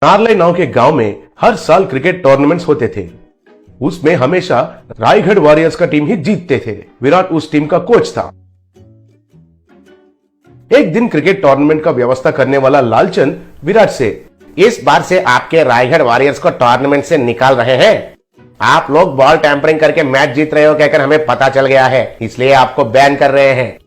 नारले नाव के गांव में हर साल क्रिकेट टूर्नामेंट्स होते थे। उसमें हमेशा रायगढ़ वॉरियर्स का टीम ही जीतते थे। विराट उस टीम का कोच था। एक दिन क्रिकेट टूर्नामेंट का व्यवस्था करने वाला लालचंद विराट से, इस बार से आपके रायगढ़ वॉरियर्स को टूर्नामेंट से निकाल रहे हैं। आप लोग बॉल टैंपरिंग करके मैच जीत रहे हो कहकर हमें पता चल गया है, इसलिए आपको बैन कर रहे हैं।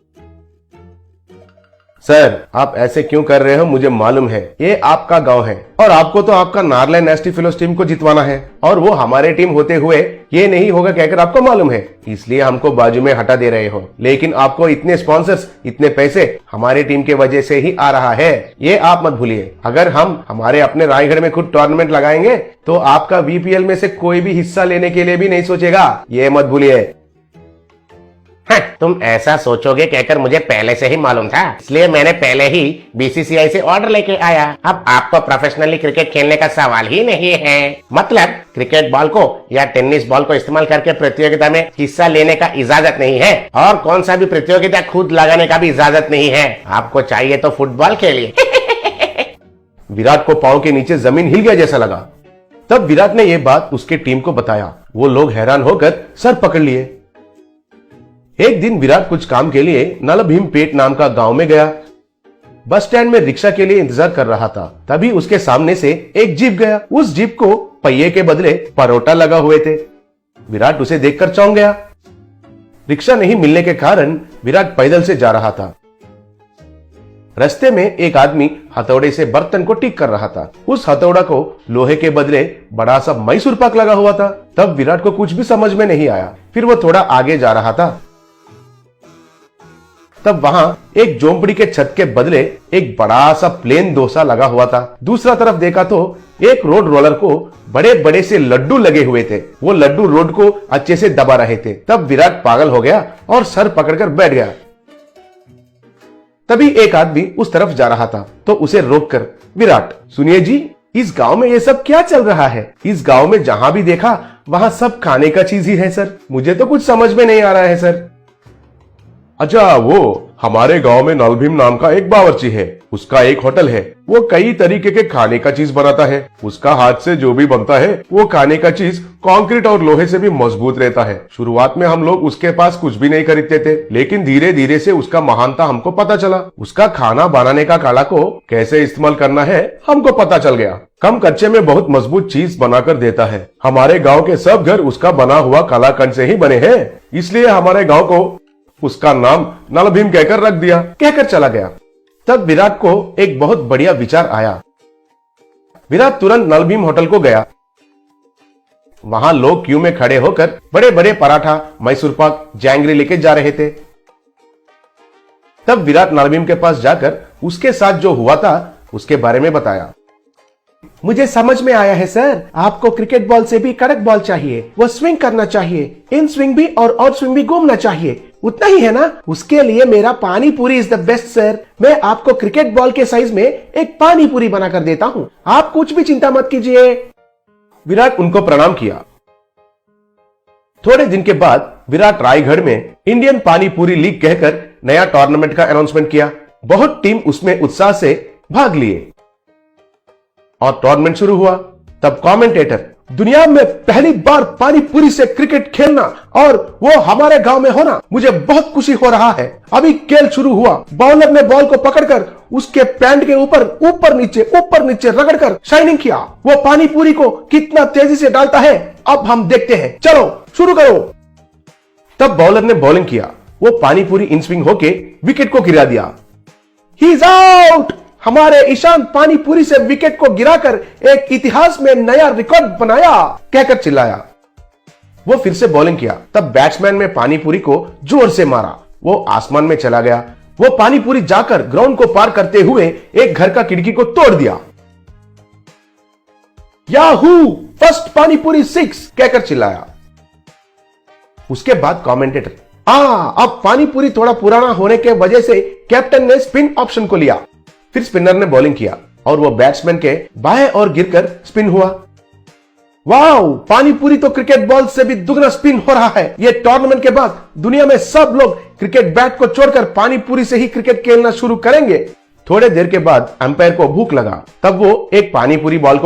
सर आप ऐसे क्यों कर रहे हो, मुझे मालूम है ये आपका गांव है और आपको तो आपका नारले नेस्टी फेलोज टीम को जितवाना है और वो हमारे टीम होते हुए ये नहीं होगा कहकर आपको मालूम है, इसलिए हमको बाजू में हटा दे रहे हो। लेकिन आपको इतने स्पॉन्सर्स, इतने पैसे हमारी टीम के वजह से ही आ रहा है, ये आप मत भूलिए। अगर हम हमारे अपने रायगढ़ में खुद टूर्नामेंट लगाएंगे तो आपका बीपीएल में से कोई भी हिस्सा लेने के लिए भी नहीं सोचेगा, ये मत भूलिए। तुम ऐसा सोचोगे कहकर मुझे पहले से ही मालूम था, इसलिए मैंने पहले ही बीसीसीआई से ऑर्डर लेके आया। अब आपको प्रोफेशनली क्रिकेट खेलने का सवाल ही नहीं है। मतलब क्रिकेट बॉल को या टेनिस बॉल को इस्तेमाल करके प्रतियोगिता में हिस्सा लेने का इजाजत नहीं है और कौन सा भी प्रतियोगिता खुद लगाने का भी इजाजत नहीं है। आपको चाहिए तो फुटबॉल खेलिए। विराट को पांव के नीचे जमीन हिल गया जैसा लगा। तब विराट ने यह बात उसके टीम को बताया। वो लोग हैरान होकर सर पकड़ लिए। एक दिन विराट कुछ काम के लिए नलभीमपेट नाम का गांव में गया। बस स्टैंड में रिक्शा के लिए इंतजार कर रहा था। तभी उसके सामने से एक जीप गया। उस जीप को पहिए के बदले परोटा लगा हुए थे। विराट उसे देखकर चौंक गया। रिक्शा नहीं मिलने के कारण विराट पैदल से जा रहा था। रास्ते में एक आदमी हथौड़े से बर्तन को ठीक कर रहा था। उस हथौड़ा को लोहे के बदले बड़ा सा मैसूर पाक लगा हुआ था। तब विराट को कुछ भी समझ में नहीं आया। फिर वो थोड़ा आगे जा रहा था। तब वहां एक झोंपड़ी के छत के बदले एक बड़ा सा प्लेन डोसा लगा हुआ था। दूसरा तरफ देखा तो एक रोड रोलर को बड़े बड़े से लड्डू लगे हुए थे। वो लड्डू रोड को अच्छे से दबा रहे थे। तब विराट पागल हो गया और सर पकड़कर बैठ गया। तभी एक आदमी उस तरफ जा रहा था तो उसे रोककर, विराट सुनिए जी, इस गांव में ये सब क्या चल रहा है? इस गांव में जहां भी देखा वहां सब खाने का चीज ही है सर। मुझे तो कुछ समझ में नहीं आ रहा है सर। अच्छा, वो हमारे गांव में नलभीम नाम का एक बावर्ची है। उसका एक होटल है। वो कई तरीके के खाने का चीज बनाता है। उसका हाथ से जो भी बनता है वो खाने का चीज कंक्रीट और लोहे से भी मजबूत रहता है। शुरुआत में हम लोग उसके पास कुछ भी नहीं खरीदते थे, लेकिन धीरे धीरे से उसका महानता हमको पता चला। उसका खाना बनाने का कला को कैसे इस्तेमाल करना है हमको पता चल गया। कम खर्चे में बहुत मजबूत चीज बनाकर देता है। हमारे गाँव के सब घर उसका बना हुआ कलाकंद से ही बने हैं, इसलिए हमारे गाँव को उसका नाम नलभीम कहकर रख दिया, कहकर चला गया। तब विराट को एक बहुत बढ़िया विचार आया। विराट तुरंत नलभीम होटल को गया। वहां लोग क्यू में खड़े होकर बड़े बड़े पराठा, मैसूर पाक, जैंगरी लेके जा रहे थे। तब विराट नलभीम के पास जाकर उसके साथ जो हुआ था उसके बारे में बताया। मुझे समझ में आया है सर, आपको क्रिकेट बॉल से भी कड़क बॉल चाहिए। वो स्विंग करना चाहिए, इन स्विंग भी और आउट स्विंग भी घूमना चाहिए, उतना ही है ना? उसके लिए मेरा पानी पूरी इज द बेस्ट सर। मैं आपको क्रिकेट बॉल के साइज में एक पानी पूरी बनाकर देता हूँ, आप कुछ भी चिंता मत कीजिए। विराट उनको प्रणाम किया। थोड़े दिन के बाद विराट रायगढ़ में इंडियन पानी पूरी लीग कहकर नया टूर्नामेंट का अनाउंसमेंट किया। बहुत टीम उसमें उत्साह से भाग लिए और टूर्नामेंट शुरू हुआ। तब कमेंटेटर, दुनिया में पहली बार पानी पूरी से क्रिकेट खेलना और वो हमारे गांव में होना, मुझे बहुत खुशी हो रहा है। अभी खेल शुरू हुआ। बॉलर ने बॉल को पकड़कर उसके पैंट के ऊपर नीचे रगड़कर शाइनिंग किया। वो पानी पूरी को कितना तेजी से डालता है अब हम देखते हैं। चलो शुरू करो। तब बॉलर ने बॉलिंग किया। वो पानी पूरी इन स्विंग होके विकेट को गिरा दिया। He is out. हमारे ईशांत पानी पूरी से विकेट को गिराकर एक इतिहास में नया रिकॉर्ड बनाया, कहकर चिल्लाया। वो फिर से बॉलिंग किया। तब बैट्समैन ने पानी पूरी को जोर से मारा। वो आसमान में चला गया। वो पानी पूरी जाकर ग्राउंड को पार करते हुए एक घर का खिड़की को तोड़ दिया। याहू, फर्स्ट पानी पूरी 6, कहकर चिल्लाया। उसके बाद कमेंटेटर, अब पानी पूरी थोड़ा पुराना होने के वजह से कैप्टन ने स्पिन ऑप्शन को लिया। फिर स्पिनर ने बॉलिंग किया और वो बैट्समैन के बाएं और गिरकर स्पिन हुआ। वाओ, पानी पूरी तो क्रिकेट बॉल से भी दुगना स्पिन हो रहा है। ये टूर्नामेंट के बाद दुनिया में सब लोग क्रिकेट बैट को छोड़कर पानी पूरी से ही क्रिकेट खेलना शुरू करेंगे। थोड़े देर के बाद अंपायर को भूख लगा, तब वो एक पानी पूरी बॉल को